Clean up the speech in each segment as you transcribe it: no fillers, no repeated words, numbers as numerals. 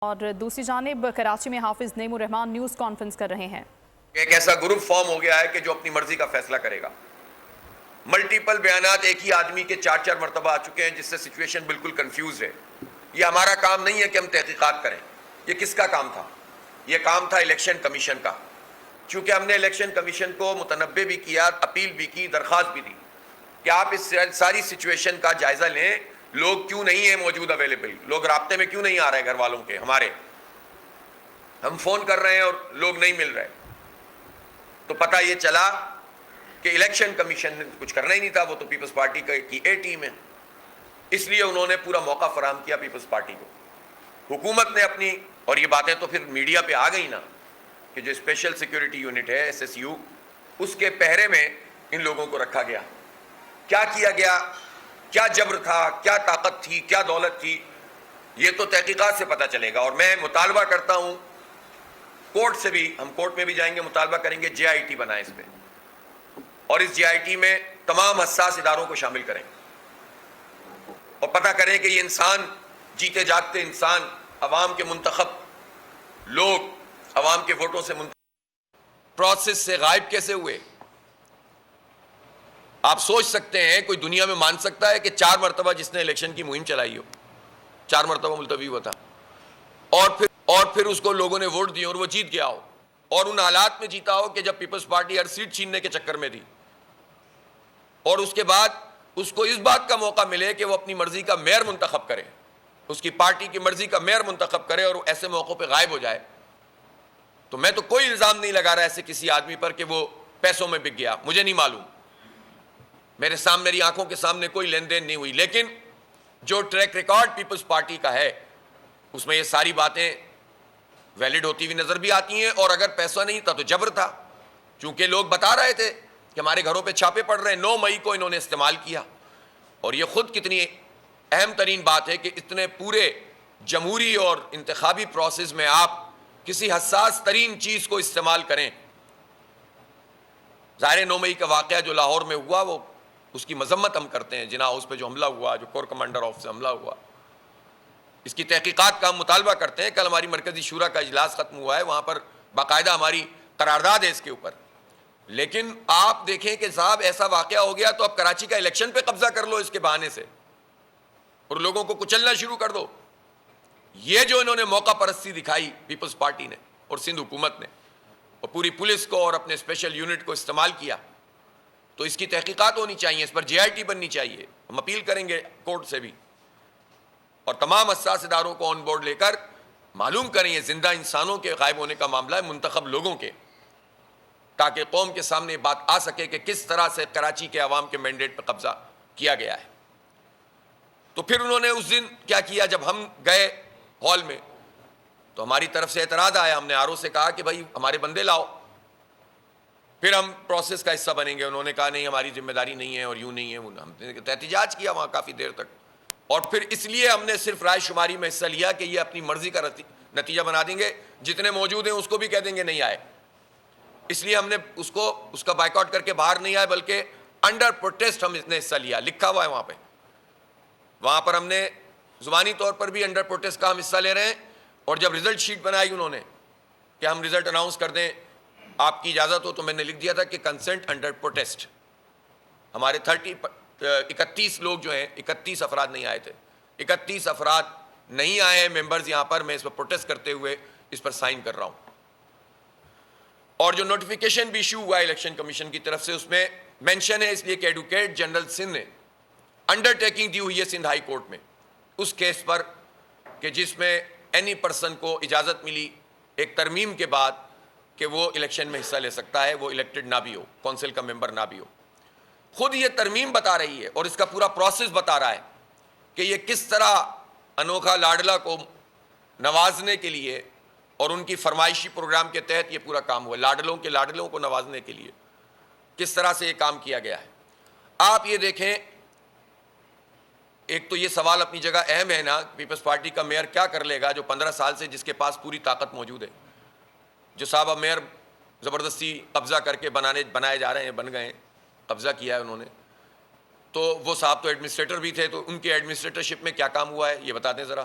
اور دوسری جانب کراچی میں حافظ نعیم الرحمان نیوز کانفرنس کر رہے ہیں۔ ایک ایسا گروپ فارم ہو گیا ہے کہ جو اپنی مرضی کا فیصلہ کرے گا۔ ملٹیپل بیانات ایک ہی آدمی کے چار چار مرتبہ آ چکے ہیں، جس سے سچویشن بالکل کنفیوز ہے۔ یہ ہمارا کام نہیں ہے کہ ہم تحقیقات کریں۔ یہ کس کا کام تھا؟ یہ کام تھا الیکشن کمیشن کا۔ چونکہ ہم نے الیکشن کمیشن کو متنبہ بھی کیا، اپیل بھی کی، درخواست بھی دی کہ آپ اس ساری سچویشن کا جائزہ لیں۔ لوگ کیوں نہیں ہیں موجود اویلیبل؟ لوگ رابطے میں کیوں نہیں آ رہے؟ گھر والوں کے ہمارے ہم فون کر رہے ہیں اور لوگ نہیں مل رہے۔ تو پتہ یہ چلا کہ الیکشن کمیشن نے کچھ کرنا ہی نہیں تھا، وہ تو پیپلز پارٹی کی اے ٹیم ہے۔ اس لیے انہوں نے پورا موقع فراہم کیا پیپلز پارٹی کو۔ حکومت نے اپنی، اور یہ باتیں تو پھر میڈیا پہ آ گئی نا، کہ جو اسپیشل سیکیورٹی یونٹ ہے SSU، اس کے پہرے میں ان لوگوں کو رکھا گیا۔ کیا کیا گیا؟ کیا جبر تھا؟ کیا طاقت تھی؟ کیا دولت تھی؟ یہ تو تحقیقات سے پتہ چلے گا۔ اور میں مطالبہ کرتا ہوں کورٹ سے بھی، ہم کورٹ میں بھی جائیں گے، مطالبہ کریں گے JIT بنائیں اس پہ، اور اس JIT میں تمام حساس اداروں کو شامل کریں اور پتہ کریں کہ یہ انسان، جیتے جاگتے انسان، عوام کے منتخب لوگ، عوام کے ووٹوں سے منتخب پروسیس سے غائب کیسے ہوئے۔ آپ سوچ سکتے ہیں کوئی دنیا میں مان سکتا ہے کہ 4 مرتبہ جس نے الیکشن کی مہم چلائی ہو، 4 مرتبہ ملتوی ہوا تھا، اور پھر اس کو لوگوں نے ووٹ دیے اور وہ جیت گیا ہو، اور ان حالات میں جیتا ہو کہ جب پیپلز پارٹی ہر سیٹ چھیننے کے چکر میں تھی، اور اس کے بعد اس کو اس بات کا موقع ملے کہ وہ اپنی مرضی کا میئر منتخب کرے، اس کی پارٹی کی مرضی کا میئر منتخب کرے، اور ایسے موقعوں پہ غائب ہو جائے۔ تو میں تو کوئی الزام نہیں لگا رہا ایسے کسی آدمی پر کہ وہ پیسوں میں بک گیا، مجھے نہیں معلوم، میری آنکھوں کے سامنے کوئی لین دین نہیں ہوئی، لیکن جو ٹریک ریکارڈ پیپلز پارٹی کا ہے اس میں یہ ساری باتیں ویلڈ ہوتی ہوئی نظر بھی آتی ہیں۔ اور اگر پیسہ نہیں تھا تو جبر تھا، چونکہ لوگ بتا رہے تھے کہ ہمارے گھروں پہ چھاپے پڑ رہے ہیں۔ 9 مئی کو انہوں نے استعمال کیا، اور یہ خود کتنی اہم ترین بات ہے کہ اتنے پورے جمہوری اور انتخابی پروسیس میں آپ کسی حساس ترین چیز کو استعمال کریں۔ ظاہر 9 مئی کا واقعہ جو لاہور میں ہوا، وہ اس کی مذمت ہم کرتے ہیں، جناح ہاؤس پہ جو حملہ ہوا، جو کور کمانڈر آف سے حملہ ہوا، اس کی تحقیقات کا ہم مطالبہ کرتے ہیں۔ کل ہماری مرکزی شورا کا اجلاس ختم ہوا ہے، وہاں پر باقاعدہ ہماری قرارداد ہے اس کے اوپر۔ لیکن آپ دیکھیں کہ صاحب ایسا واقعہ ہو گیا تو اب کراچی کا الیکشن پہ قبضہ کر لو اس کے بہانے سے، اور لوگوں کو کچلنا شروع کر دو۔ یہ جو انہوں نے موقع پرستی دکھائی پیپلز پارٹی نے اور سندھ حکومت نے، اور پوری پولیس کو اور اپنے اسپیشل یونٹ کو استعمال کیا، تو اس کی تحقیقات ہونی چاہیے، اس پر JIT بننی چاہیے۔ ہم اپیل کریں گے کورٹ سے بھی، اور تمام حساس اداروں کو آن بورڈ لے کر معلوم کریں یہ زندہ انسانوں کے غائب ہونے کا معاملہ ہے، منتخب لوگوں کے، تاکہ قوم کے سامنے بات آ سکے کہ کس طرح سے کراچی کے عوام کے مینڈیٹ پہ قبضہ کیا گیا ہے۔ تو پھر انہوں نے اس دن کیا کیا، جب ہم گئے ہال میں تو ہماری طرف سے اعتراض آیا، ہم نے RO سے کہا کہ بھائی ہمارے بندے لاؤ، پھر ہم پروسیس کا حصہ بنیں گے۔ انہوں نے کہا نہیں ہماری ذمہ داری نہیں ہے اور یوں نہیں ہے۔ ہم نے احتجاج کیا وہاں کافی دیر تک، اور پھر اس لیے ہم نے صرف رائے شماری میں حصہ لیا کہ یہ اپنی مرضی کا نتیجہ بنا دیں گے، جتنے موجود ہیں اس کو بھی کہہ دیں گے نہیں آئے۔ اس لیے ہم نے اس کا بائیکاٹ کر کے باہر نہیں آئے، بلکہ انڈر پروٹیسٹ ہم اس نے حصہ لیا، لکھا ہوا ہے وہاں پہ۔ وہاں پر ہم نے زبانی طور پر بھی انڈر پروٹیسٹ کا ہم حصہ لے رہے ہیں، اور جب ریزلٹ شیٹ بنائی انہوں نے کہ ہم ریزلٹ اناؤنس کر دیں، آپ کی اجازت ہو، تو میں نے لکھ دیا تھا کہ کنسنٹ انڈر پروٹیسٹ۔ ہمارے 31 لوگ جو ہیں، 31 افراد نہیں آئے تھے، 31 افراد نہیں آئے ہیں ممبرز یہاں پر، میں اس پر پروٹیسٹ کرتے ہوئے اس پر سائن کر رہا ہوں۔ اور جو نوٹیفیکیشن بھی ایشو ہوا ہے الیکشن کمیشن کی طرف سے، اس میں مینشن ہے، اس لیے کہ ایڈوکیٹ جنرل سندھ نے انڈر ٹیکنگ دی ہوئی ہے سندھ ہائی کورٹ میں اس کیس پر، کہ جس میں اینی پرسن کو اجازت ملی ایک ترمیم کے بعد کہ وہ الیکشن میں حصہ لے سکتا ہے، وہ الیکٹڈ نہ بھی ہو، کونسل کا ممبر نہ بھی ہو۔ خود یہ ترمیم بتا رہی ہے اور اس کا پورا پروسیس بتا رہا ہے کہ یہ کس طرح انوکھا لاڈلا کو نوازنے کے لیے اور ان کی فرمائشی پروگرام کے تحت یہ پورا کام ہوا، لاڈلوں کو نوازنے کے لیے کس طرح سے یہ کام کیا گیا ہے۔ آپ یہ دیکھیں، ایک تو یہ سوال اپنی جگہ اہم ہے نا، پیپلز پارٹی کا میئر کیا کر لے گا جو 15 سال سے جس کے پاس پوری طاقت موجود ہے، جو صاحب اب میئر زبردستی قبضہ کر کے بنائے جا رہے ہیں، بن گئے ہیں، قبضہ کیا ہے انہوں نے، تو وہ صاحب تو ایڈمنسٹریٹر بھی تھے، تو ان کے ایڈمنسٹریٹرشپ میں کیا کام ہوا ہے یہ بتا دیں ذرا۔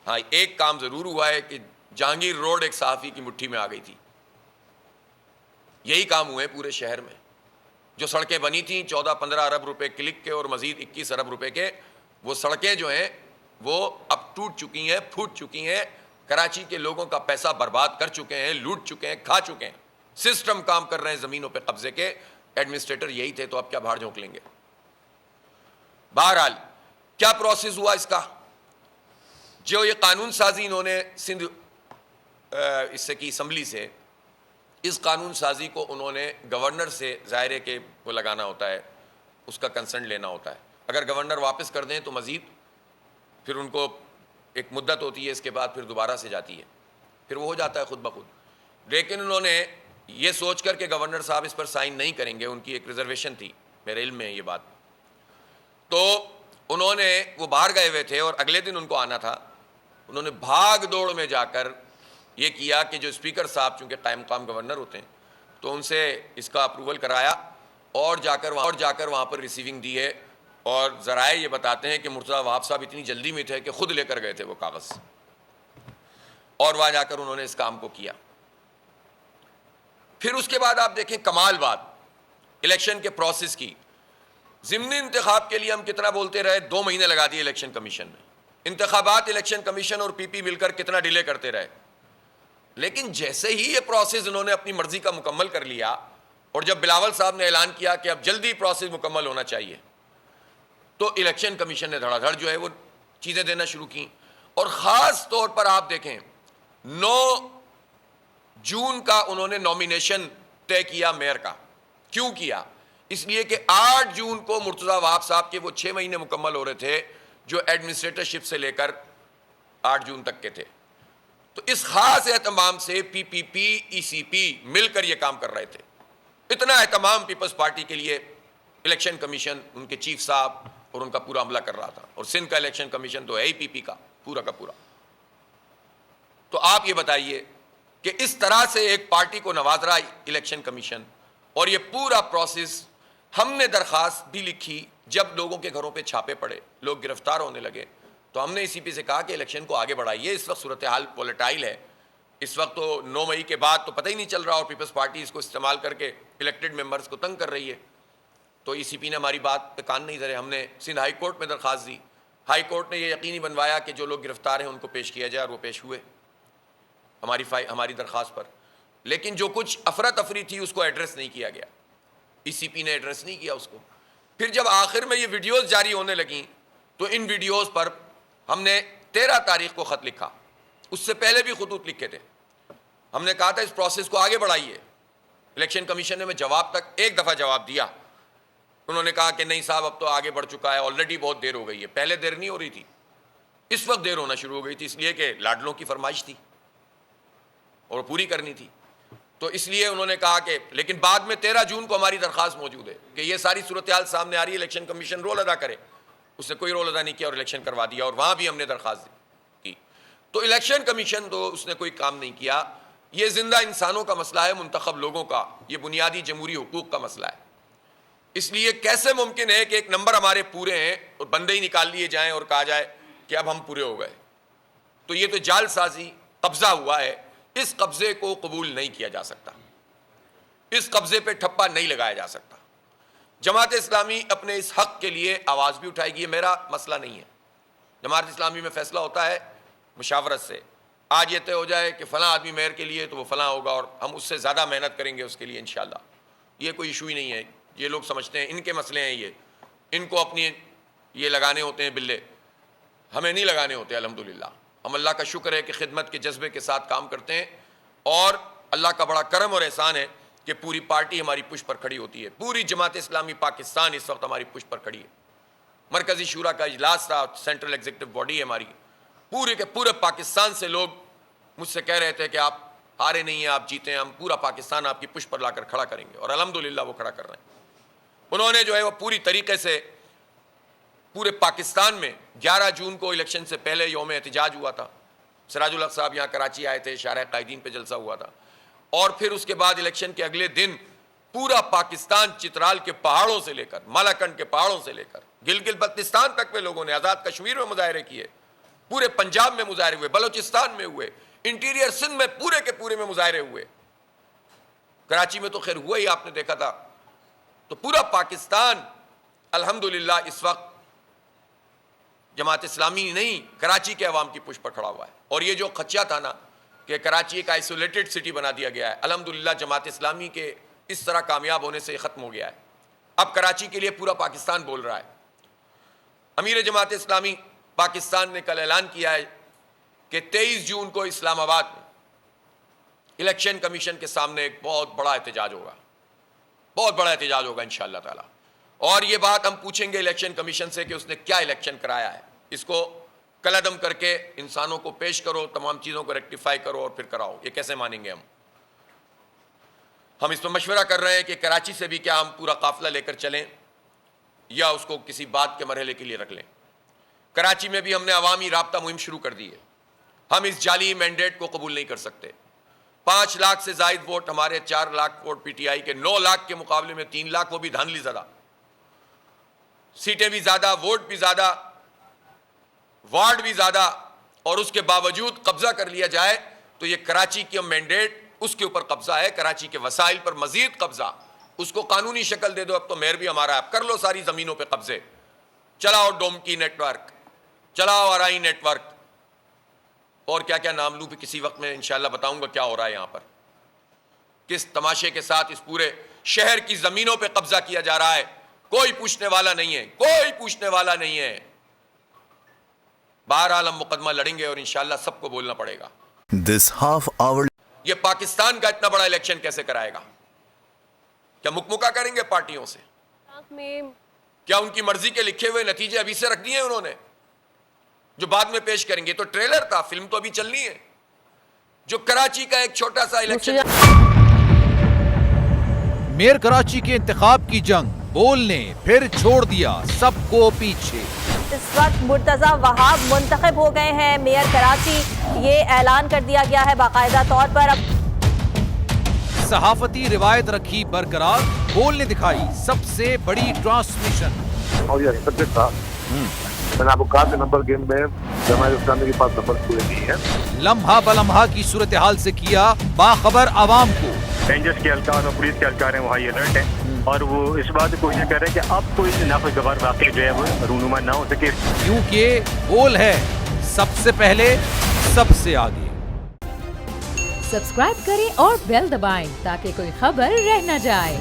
ہاں ایک کام ضرور ہوا ہے کہ جہانگیر روڈ ایک صحافی کی مٹھی میں آ گئی تھی. یہی کام ہوئے پورے شہر میں. جو سڑکیں بنی تھیں 14-15 ارب روپے کلک کے اور مزید 21 ارب روپے کے, وہ سڑکیں جو ہیں وہ اب ٹوٹ چکی ہیں, پھوٹ چکی ہیں, کراچی کے لوگوں کا پیسہ برباد کر چکے ہیں, لوٹ چکے ہیں, کھا چکے ہیں. سسٹم کام کر رہے ہیں زمینوں پہ قبضے کے. ایڈمنسٹریٹر یہی تھے, تو اب کیا بھاڑ جھونک لیں گے. بہرحال کیا پروسیس ہوا اس کا؟ جو یہ قانون سازی انہوں نے سندھ اس سے کی اسمبلی سے, اس قانون سازی کو انہوں نے گورنر سے ظاہر ہے کہ وہ لگانا ہوتا ہے, اس کا کنسنٹ لینا ہوتا ہے. اگر گورنر واپس کر دیں تو مزید پھر ان کو ایک مدت ہوتی ہے, اس کے بعد پھر دوبارہ سے جاتی ہے, پھر وہ ہو جاتا ہے خود بخود. لیکن انہوں نے یہ سوچ کر کہ گورنر صاحب اس پر سائن نہیں کریں گے, ان کی ایک ریزرویشن تھی, میرے علم میں ہے یہ بات, تو انہوں نے وہ باہر گئے ہوئے تھے اور اگلے دن ان کو آنا تھا. انہوں نے بھاگ دوڑ میں جا کر یہ کیا کہ جو اسپیکر صاحب چونکہ قائم مقام گورنر ہوتے ہیں تو ان سے اس کا اپروول کرایا, اور جا کر وہاں پر ریسیونگ دی ہے. اور ذرائع یہ بتاتے ہیں کہ مرتضیٰ وہاب صاحب اتنی جلدی میں تھے کہ خود لے کر گئے تھے وہ کاغذ, اور وہاں جا کر انہوں نے اس کام کو کیا. پھر اس کے بعد آپ دیکھیں کمال بات الیکشن کے پروسیس کی. ضمنی انتخاب کے لیے ہم کتنا بولتے رہے, 2 مہینے لگا دیے الیکشن کمیشن نے. انتخابات الیکشن کمیشن اور پی پی مل کر کتنا ڈیلے کرتے رہے. لیکن جیسے ہی یہ پروسیس انہوں نے اپنی مرضی کا مکمل کر لیا, اور جب بلاول صاحب نے اعلان کیا کہ اب جلدی پروسیس مکمل ہونا چاہیے, تو الیکشن کمیشن نے دھڑا دھڑ جو ہے وہ چیزیں دینا شروع کی. اور خاص طور پر آپ دیکھیں 9 جون کا انہوں نے نومینیشن طے کیا میئر کا. کیوں کیا؟ اس لیے کہ 8 جون کو مرتضیٰ وہاب صاحب کے وہ 6 مہینے مکمل ہو رہے تھے جو ایڈمنسٹریٹرشپ سے لے کر 8 جون تک کے تھے. تو اس خاص اہتمام سے پی پی پی ای سی پی مل کر یہ کام کر رہے تھے. اتنا اہتمام پیپلز پارٹی کے لیے الیکشن کمیشن, ان کے چیف صاحب اور ان کا پورا عملہ کر رہا تھا. اور سندھ کا الیکشن کمیشن تو ہے ہی پی پی کا پورا. تو آپ یہ بتائیے کہ اس طرح سے ایک پارٹی کو نواز رہا الیکشن کمیشن, اور یہ پورا پروسیس. ہم نے درخواست بھی لکھی جب لوگوں کے گھروں پہ چھاپے پڑے, لوگ گرفتار ہونے لگے, تو ہم نے ای سی پی سے کہا کہ الیکشن کو آگے بڑھائیے. اس وقت صورتحال پولیٹائل ہے, اس وقت تو 9 مئی کے بعد تو پتہ ہی نہیں چل رہا, اور پیپلز پارٹی اس کو استعمال کر کے الیکٹڈ ممبرز کو تنگ کر رہی ہے. تو ای سی پی نے ہماری بات پہ کان نہیں دھرے. ہم نے سندھ ہائی کورٹ میں درخواست دی, ہائی کورٹ نے یہ یقینی بنوایا کہ جو لوگ گرفتار ہیں ان کو پیش کیا جائے, اور وہ پیش ہوئے ہماری درخواست پر. لیکن جو کچھ افراتفری تھی اس کو ایڈریس نہیں کیا گیا, ای سی پی نے ایڈریس نہیں کیا اس کو. پھر جب آخر میں یہ ویڈیوز جاری ہونے لگیں تو ان ویڈیوز پر ہم نے 13 تاریخ کو خط لکھا, اس سے پہلے بھی خطوط لکھے تھے. ہم نے کہا تھا اس پروسیس کو آگے بڑھائیے. الیکشن کمیشن نے میں جواب تک ایک دفعہ جواب دیا, انہوں نے کہا کہ نہیں صاحب اب تو آگے بڑھ چکا ہے, آلریڈی بہت دیر ہو گئی ہے. پہلے دیر نہیں ہو رہی تھی, اس وقت دیر ہونا شروع ہو گئی تھی, اس لیے کہ لاڈلوں کی فرمائش تھی اور پوری کرنی تھی. تو اس لیے انہوں نے کہا کہ, لیکن بعد میں 13 جون کو ہماری درخواست موجود ہے کہ یہ ساری صورتحال سامنے آ رہی ہے, الیکشن کمیشن رول ادا کرے. اس نے کوئی رول ادا نہیں کیا اور الیکشن کروا دیا, اور وہاں بھی ہم نے درخواست کی. تو الیکشن کمیشن تو اس نے کوئی کام نہیں کیا. یہ زندہ انسانوں کا مسئلہ ہے, منتخب لوگوں کا, یہ بنیادی جمہوری حقوق کا مسئلہ ہے. اس لیے کیسے ممکن ہے کہ ایک نمبر ہمارے پورے ہیں اور بندے ہی نکال لیے جائیں اور کہا جائے کہ اب ہم پورے ہو گئے. تو یہ تو جال سازی, قبضہ ہوا ہے. اس قبضے کو قبول نہیں کیا جا سکتا, اس قبضے پہ ٹھپا نہیں لگایا جا سکتا. جماعت اسلامی اپنے اس حق کے لیے آواز بھی اٹھائے گی, یہ میرا مسئلہ نہیں ہے. جماعت اسلامی میں فیصلہ ہوتا ہے مشاورت سے. آج یہ طے ہو جائے کہ فلاں آدمی میئر کے لیے تو وہ فلاں ہوگا, اور ہم اس سے زیادہ محنت کریں گے اس کے لیے انشاءاللہ. یہ کوئی ایشو ہی نہیں ہے. یہ لوگ سمجھتے ہیں ان کے مسئلے ہیں, یہ ان کو اپنی یہ لگانے ہوتے ہیں بلے, ہمیں نہیں لگانے ہوتے. الحمدللہ ہم اللہ کا شکر ہے کہ خدمت کے جذبے کے ساتھ کام کرتے ہیں, اور اللہ کا بڑا کرم اور احسان ہے کہ پوری پارٹی ہماری پشت پر کھڑی ہوتی ہے. پوری جماعت اسلامی پاکستان اس وقت ہماری پشت پر کھڑی ہے. مرکزی شورا کا اجلاس تھا, سینٹرل ایگزیکٹو باڈی ہے ہماری. پورے کے پورے پاکستان سے لوگ مجھ سے کہہ رہے تھے کہ آپ ہارے نہیں ہیں, آپ جیتے ہیں, ہم پورا پاکستان آپ کی پشت پر لا کر کھڑا کریں گے, اور الحمدللہ وہ کھڑا کر رہے ہیں. انہوں نے جو ہے وہ پوری طریقے سے پورے پاکستان میں 11 جون کو الیکشن سے پہلے یوم احتجاج ہوا تھا. سراج الحق صاحب یہاں کراچی آئے تھے, شارع قائدین پہ جلسہ ہوا تھا, اور پھر اس کے بعد الیکشن کے اگلے دن پورا پاکستان, چترال کے پہاڑوں سے لے کر مالاکنڈ کے پہاڑوں سے لے کر گلگت بلتستان تک پہ لوگوں نے, آزاد کشمیر میں مظاہرے کیے, پورے پنجاب میں مظاہرے ہوئے, بلوچستان میں ہوئے, انٹیریئر سندھ میں پورے کے پورے میں مظاہرے ہوئے. کراچی میں تو خیر ہوا ہی, آپ نے دیکھا تھا. تو پورا پاکستان الحمدللہ اس وقت جماعت اسلامی نہیں, کراچی کے عوام کی پشت پر کھڑا ہوا ہے. اور یہ جو خدشہ تھا نا کہ کراچی ایک آئسولیٹڈ سٹی بنا دیا گیا ہے, الحمدللہ جماعت اسلامی کے اس طرح کامیاب ہونے سے یہ ختم ہو گیا ہے. اب کراچی کے لیے پورا پاکستان بول رہا ہے. امیر جماعت اسلامی پاکستان نے کل اعلان کیا ہے کہ 23 جون کو اسلام آباد میں الیکشن کمیشن کے سامنے ایک بہت بڑا احتجاج ہوگا, بہت بڑا احتجاج ہوگا انشاءاللہ تعالی. اور یہ بات ہم پوچھیں گے الیکشن کمیشن سے کہ اس نے کیا الیکشن کرایا ہے, اس کو کلعدم کر کے انسانوں کو پیش کرو, تمام چیزوں کو ریکٹیفائی کرو اور پھر کراؤ. یہ کیسے مانیں گے ہم اس پہ مشورہ کر رہے ہیں کہ کراچی سے بھی کیا ہم پورا قافلہ لے کر چلیں یا اس کو کسی بات کے مرحلے کے لیے رکھ لیں. کراچی میں بھی ہم نے عوامی رابطہ مہم شروع کر دی ہے. ہم اس جعلی مینڈیٹ کو قبول نہیں کر سکتے. 5 لاکھ سے زائد ووٹ ہمارے, 4 lakh vote P T I کے, 9 لاکھ کے مقابلے میں 3 لاکھ, وہ بھی دھاندلی زدہ, سیٹیں بھی زیادہ, ووٹ بھی زیادہ, وارڈ بھی زیادہ, اور اس کے باوجود قبضہ کر لیا جائے تو یہ کراچی کی مینڈیٹ اس کے اوپر قبضہ ہے, کراچی کے وسائل پر مزید قبضہ. اس کو قانونی شکل دے دو. اب تو میئر بھی ہمارا ہے, اب کر لو ساری زمینوں پہ قبضے, چلاؤ ڈوم کی نیٹ ورک, چلاؤ آرائی نیٹ ورک, اور کیا کیا نام لوں پہ کسی وقت میں انشاءاللہ بتاؤں گا کیا ہو رہا ہے یہاں پر, کس تماشے کے ساتھ اس پورے شہر کی زمینوں پہ قبضہ کیا جا رہا ہے. کوئی پوچھنے والا نہیں ہے, کوئی پوچھنے والا نہیں ہے. بہرحال ہم مقدمہ لڑیں گے اور انشاءاللہ سب کو بولنا پڑے گا. This half hour یہ پاکستان کا اتنا بڑا الیکشن کیسے کرائے گا؟ کیا مکمکا کریں گے پارٹیوں سے؟ کیا ان کی مرضی کے لکھے ہوئے نتیجے ابھی سے رکھ دیے ہیں انہوں نے جو بعد میں پیش کریں گے؟ تو ٹریلر تھا, فلم تو ابھی چلنی ہے. جو کراچی کا ایک چھوٹا سا الیکشن. میئر کراچی کے انتخاب کی جنگ, بول نے پھر چھوڑ دیا سب کو پیچھے. اس وقت مرتضی وہاب منتخب ہو گئے ہیں میئر کراچی, یہ اعلان کر دیا گیا ہے باقاعدہ طور پر. اب صحافتی روایت رکھی برقرار, بول نے دکھائی سب سے بڑی ٹرانسمیشن. اور یہ سبجیکٹ تھا, میں نے آپ کو کہا کہ نمبر گیم میں جماعت اسلامی کے پاس نمبر پورے نہیں ہے. لمحہ بلمحہ کی صورتحال سے کیا باخبر عوام کو. رینجرز کے اہلکار اور پولیس کے اہلکار ہیں وہ ہائی الرٹ ہیں, اور وہ اس بات کی کوشش کر رہے ہیں کہ اب کوئی ناخوشگوار واقعہ جو ہے وہ رونما نہ ہو سکے, کیونکہ بول ہے سب سے پہلے سب سے آگے. سبسکرائب کریں اور بیل دبائیں تاکہ کوئی خبر رہ نہ جائے.